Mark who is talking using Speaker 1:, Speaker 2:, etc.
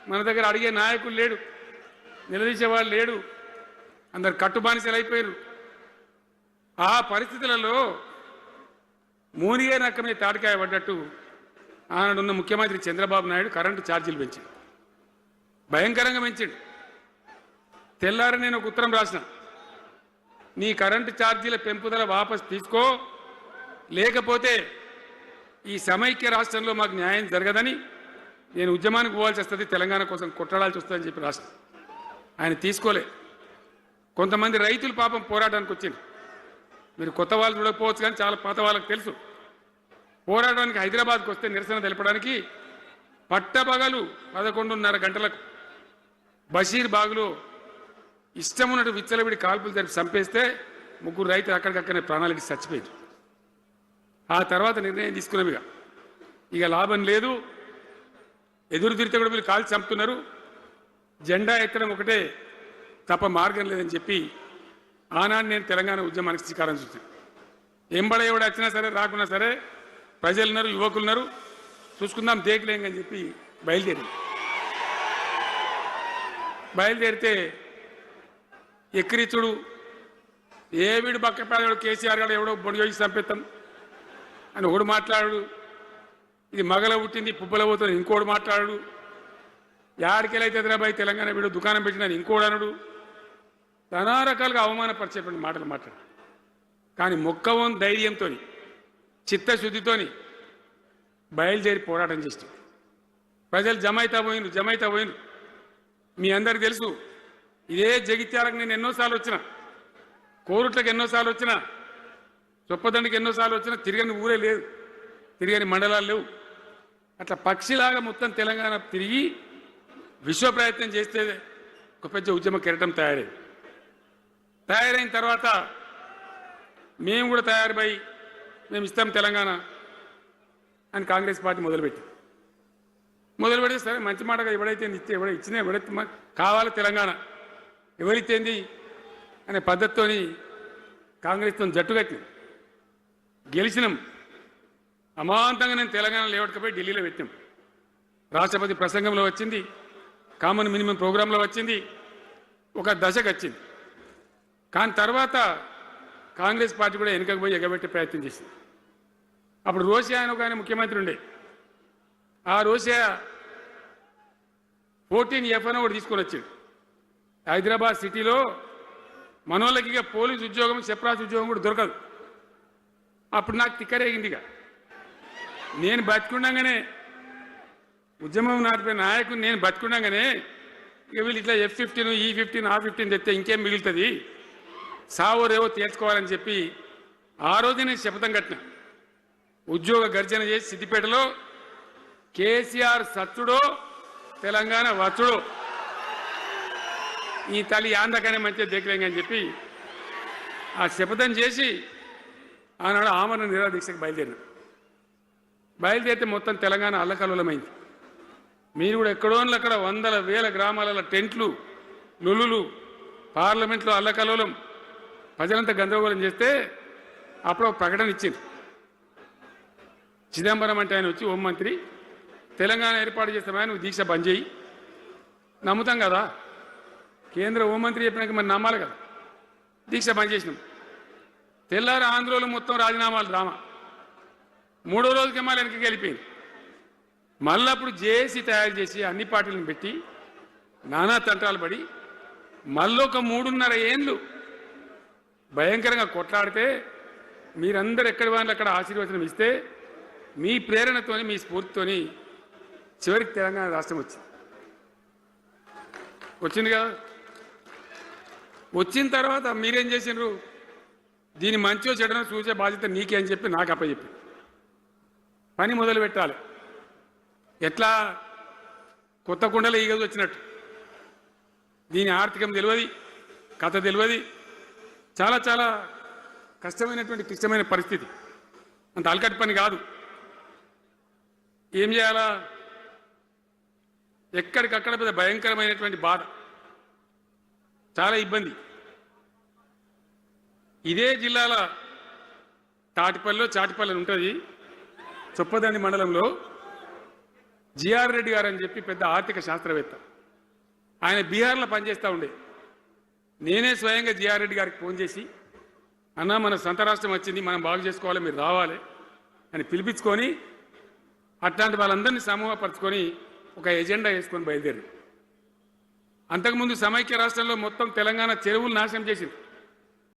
Speaker 1: మన దగ్గర అడిగే నాయకులు లేడు, నిలదీసేవాళ్ళు లేడు, అందరు కట్టుబానిసలు అయిపోయారు. ఆ పరిస్థితులలో మూనిగే నక్క మీద తాటికాయ పడ్డట్టు ఆనాడున్న ముఖ్యమంత్రి చంద్రబాబు నాయుడు కరెంటు ఛార్జీలు పెంచాడు, భయంకరంగా పెంచాడు. తెల్లారి నేను ఒక ఉత్తరం రాసిన, నీ కరెంటు ఛార్జీల పెంపుదల వాపసు తీసుకో, లేకపోతే ఈ సమైక్య రాష్ట్రంలో మాకు న్యాయం జరగదని నేను ఉద్యమానికి పోవాల్సి వస్తుంది, తెలంగాణ కోసం కొట్లాడాల్సి వస్తుందని చెప్పి రాసిన. ఆయన తీసుకోలే. కొంతమంది రైతులు పాపం పోరాటానికి వచ్చింది. మీరు కొత్త వాళ్ళు చూడకపోవచ్చు, కానీ చాలా పాత వాళ్ళకి తెలుసు. పోరాటానికి హైదరాబాద్కి వస్తే నిరసన తెలపడానికి పట్టపగలు 11:30 గంటలకు బషీర్ బాగులో ఇష్టం ఉన్నట్టు విచ్చలవిడి కాల్పులు జరిపి చంపేస్తే 3 రైతులు అక్కడికక్కడనే ప్రాణాలకి చచ్చిపోయారు. ఆ తర్వాత నిర్ణయం తీసుకున్నవిగా ఇక లాభం లేదు, ఎదురు తిరిగితే కూడా మీరు కాల్చి చంపుతున్నారు, జెండా ఎత్తడం ఒకటే తప్ప మార్గం లేదని చెప్పి ఆనాడు నేను తెలంగాణ ఉద్యమానికి శ్రీకారం చుట్టాను. ఎంబడ ఎవడు వచ్చినా సరే రాకున్నా సరే ప్రజలున్నారు, యువకులున్నారు, చూసుకుందాం దేకలేంగని చెప్పి బయలుదేరితే ఎక్కిరిచుడు ఏ వీడు పక్కపేదడు కేసీఆర్ గారు ఎవడో బొడి చేసి చంపేస్తాం అని ఒకడు మాట్లాడు, ఇది మగల పుట్టింది పుబ్బల పోతుంది ఇంకోడు మాట్లాడు, యాడికెళ్ళైతే హైదరాబాద్ తెలంగాణ వీడు దుకాణం పెట్టిన ఇంకోడు అనడు, నానా రకాలుగా అవమానపరిచేటువంటి మాటలు మాట్లాడు. కానీ మొక్కవం ధైర్యంతో చిత్తశుద్ధితో బయలుదేరి పోరాటం చేస్తాం. ప్రజలు జమైతా పోయిన మీ అందరికి తెలుసు. ఇదే జగిత్యాలకు నేను ఎన్నోసార్లు వచ్చిన, కోరుట్లకు ఎన్నోసార్లు వచ్చిన, చొప్పదండికి ఎన్నోసార్లు వచ్చినా తిరగని ఊరే లేదు, తిరగని మండలాలు లేవు. అట్లా పక్షిలాగా మొత్తం తెలంగాణ తిరిగి విశ్వ ప్రయత్నం చేస్తే ఒక పెద్ద ఉద్యమ కెరటం తయారైన తర్వాత మేము కూడా తయారుపై మేము ఇస్తాం తెలంగాణ అని కాంగ్రెస్ పార్టీ మొదలుపెడితే సరే మంచి మాటగా ఎవడైతే ఇచ్చినా ఎవడైతే కావాలి తెలంగాణ ఎవరితేంది అనే పద్ధతితో కాంగ్రెస్తో జట్టు కట్టినాం, గెలిచినాం. అమాంతంగా నేను తెలంగాణ లేవట్టుకపోయి ఢిల్లీలో పెట్టాం. రాష్ట్రపతి ప్రసంగంలో వచ్చింది, కామన్ మినిమం ప్రోగ్రాంలో వచ్చింది, ఒక దశకు వచ్చింది. కానీ తర్వాత కాంగ్రెస్ పార్టీ కూడా వెనుకకు పోయి ఎగబెట్టే ప్రయత్నం చేసింది. అప్పుడు రోషియా అని ఒక ఆయన ముఖ్యమంత్రి ఉండే, ఆ రోషియా 14F అని ఒకటి తీసుకొని వచ్చాడు. హైదరాబాద్ సిటీలో మనోళ్ళకి ఇక పోలీసు ఉద్యోగం సెప్రాస్ ఉద్యోగం కూడా దొరకదు. అప్పుడు నాకు తిక్కరేగిందిగా, నేను బతికుండగానే ఉద్యమం నాటిపోయిన నాయకుని నేను బతికుండగానే ఇక వీళ్ళు ఇట్లా F-15 E-15 R-15 తెస్తే ఇంకేం మిగులుతుంది, సావో రేవో తేల్చుకోవాలని చెప్పి ఆ రోజు నేను శపథం కట్టిన. ఉద్యోగ గర్జన చేసి సిద్దిపేటలో కేసీఆర్ సచ్చుడో తెలంగాణ వచ్చుడో, ఈ తల్లి ఆంధ్రకనే మంచిగా దేకలేంగని చెప్పి ఆ శపథం చేసి ఆనాడు ఆమరణ నిరాహార దీక్షకు బయలుదేరితే మొత్తం తెలంగాణ అల్లకల్లోలమైంది. మీరు కూడా ఎక్కడోళ్ళు అక్కడ వందల వేల గ్రామాలలో టెంట్లు, లులులు, పార్లమెంట్లో అల్లకల్లోలం, ప్రజలంతా గందరగోళం చేస్తే అప్పుడు ఒక ప్రకటన ఇచ్చింది. చిదంబరం అంటే ఆయన వచ్చి హోంమంత్రి, తెలంగాణ ఏర్పాటు చేస్తామని నువ్వు దీక్ష బంద్ చేయి. నమ్ముతాం కదా, కేంద్ర హోంమంత్రి చెప్పినాక మరి నమ్మాలి కదా. దీక్ష బంద్ చేసినాం. తెల్లారి ఆంధ్రోలు మొత్తం రాజీనామాలు డ్రామా. 3వ రోజుకి మళ్ళీ వెనక్కి వెళ్ళిపోయింది. మళ్ళీ అప్పుడు జేఏసీ తయారు చేసి అన్ని పార్టీలను పెట్టి నానా తంటాలు పడి మళ్ళీ ఒక 3.5 ఏళ్ళు భయంకరంగా కొట్లాడితే మీరందరూ ఎక్కడి వాళ్ళు అక్కడ ఆశీర్వచనం ఇస్తే మీ ప్రేరణతోని మీ స్ఫూర్తితోని చివరికి తెలంగాణ రాష్ట్రం వచ్చింది కదా. వచ్చిన తర్వాత మీరేం చేసినారు, దీని మంచో చెడనో చూసే బాధ్యత నీకే అని చెప్పి నాకు అప్పచెప్పి పని మొదలు పెట్టాలి. ఎట్లా కొత్త కుండలో ఈగలు వచ్చినట్టు దీని ఆర్థికం తెలియదు, కథ తెలియదు, చాలా చాలా కష్టమైనటువంటి క్లిష్టమైన పరిస్థితి, అంత అలకటి పని కాదు. ఏం చేయాలా, ఎక్కడికక్కడ పెద్ద భయంకరమైనటువంటి బాధ, చాలా ఇబ్బంది. ఇదే జిల్లాల చాటిపల్లి ఉంటుంది, చొప్పదండి మండలంలో జిఆర్ రెడ్డి గారు అని చెప్పి పెద్ద ఆర్థిక శాస్త్రవేత్త. ఆయన బీహార్లో పనిచేస్తూ ఉండే. నేనే స్వయంగా జిఆర్ రెడ్డి గారికి ఫోన్ చేసి, అన్నా మన సొంత రాష్ట్రం వచ్చింది, మనం బాగు చేసుకోవాలి, మీరు రావాలి అని పిలిపించుకొని అట్లాంటి వాళ్ళందరినీ సమూహపరచుకొని ఒక ఎజెండా వేసుకొని బయలుదేరి. అంతకుముందు సమైక్య రాష్ట్రంలో మొత్తం తెలంగాణ చెరువులు నాశనం చేసింది.